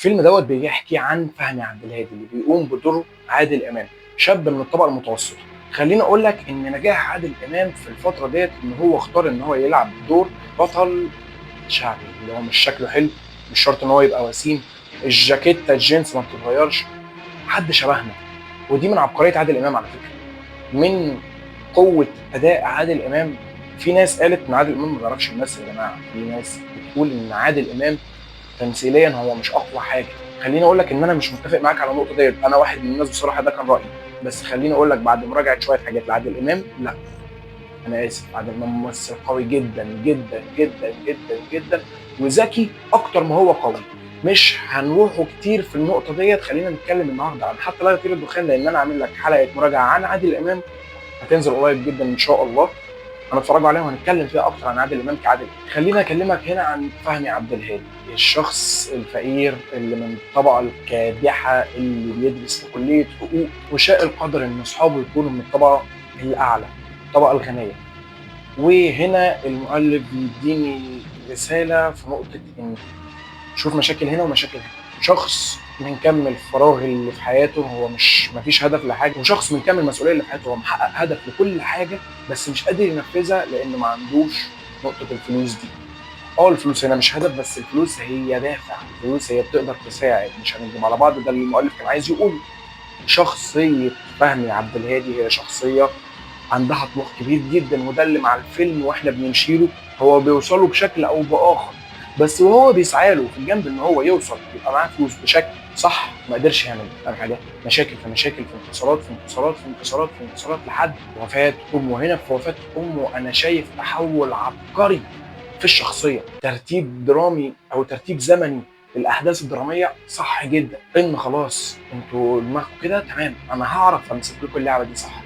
الفيلم دوت بيحكي عن فهمي عبد الهادي اللي بيقوم بدور عادل امام، شاب من الطبقه المتوسطه. خليني اقول لك ان نجاح عادل امام في الفتره ديت ان هو اختار ان هو يلعب دور بطل شعبي، اللي هو مش شكله حلو، مش شرط ان هو يبقى وسيم، الجاكيته الجينز ما بتتغيرش، حد شبهنا. ودي من عبقريه عادل امام على فكره، من قوه اداء عادل امام. في ناس قالت ان عادل امام ما بيعرفش يمثل. يا جماعه، في ناس بتقول ان عادل امام تمثيليا هو مش اقوى حاجه. خليني اقول لك ان انا مش متفق معاك على النقطه ديت، انا واحد من الناس بصراحه ده كان رايي. بس خليني اقول لك بعد مراجعه شويه حاجات لعادل امام، لا، انا اسف، عادل امام ممثل قوي جدا جدا جدا جدا جدا، وذكي اكتر ما هو قوي. مش هنروحوا كتير في النقطه ديت، خلينا نتكلم النهارده عن حتى لا يطير الدخان، لان انا عامل لك حلقه مراجعه عن عادل امام هتنزل قريب جدا ان شاء الله، هنتفرجوا عليها وهنتكلم فيها اكتر عن عادل امام كعادل. خليني اكلمك هنا عن فهمي عبد الهادي، الشخص الفقير اللي من الطبقه الكادحه اللي بيدرس في كليه حقوق، وشاء القدر ان اصحابه يكونوا من الطبقه الاعلى، الطبقه الغنيه. وهنا المؤلف بيديني رساله في نقطه ان شوف مشاكل هنا ومشاكل هنا. شخص من كم الفراغ اللي في حياته، هو مش مفيش هدف لحاجه، وشخص من كم المسؤوليه اللي في حياته، هو محقق هدف لكل حاجه بس مش قادر ينفذها لانه ما عندوش نقطه الفلوس دي. اه، الفلوس هنا مش هدف، بس الفلوس هي دافع، الفلوس هي بتقدر تساعد، مش هنكذب على بعض، ده اللي المؤلف كان عايز يقوله. شخصيه فهمي عبد الهادي هي شخصيه عندها طموح كبير جدا، وده اللي مع الفيلم واحنا بنمشي له هو بيوصله بشكل او باخر. بس وهو بيسعى له في الجنب ان هو يوصل يبقى معاه فلوس بشكل صح، ما قدرش يعمل فاهم حاجه، مشاكل في مشاكل، في انتصارات في انتصارات في انتصارات في انتصارات، لحد وفاه امه. هنا في وفاه امه انا شايف تحول عبقري في الشخصيه، ترتيب درامي او ترتيب زمني الاحداث الدراميه صح جدا، ان خلاص انتوا دماغكم كده تمام، انا هعرف امسك لكم اللعبه دي صح.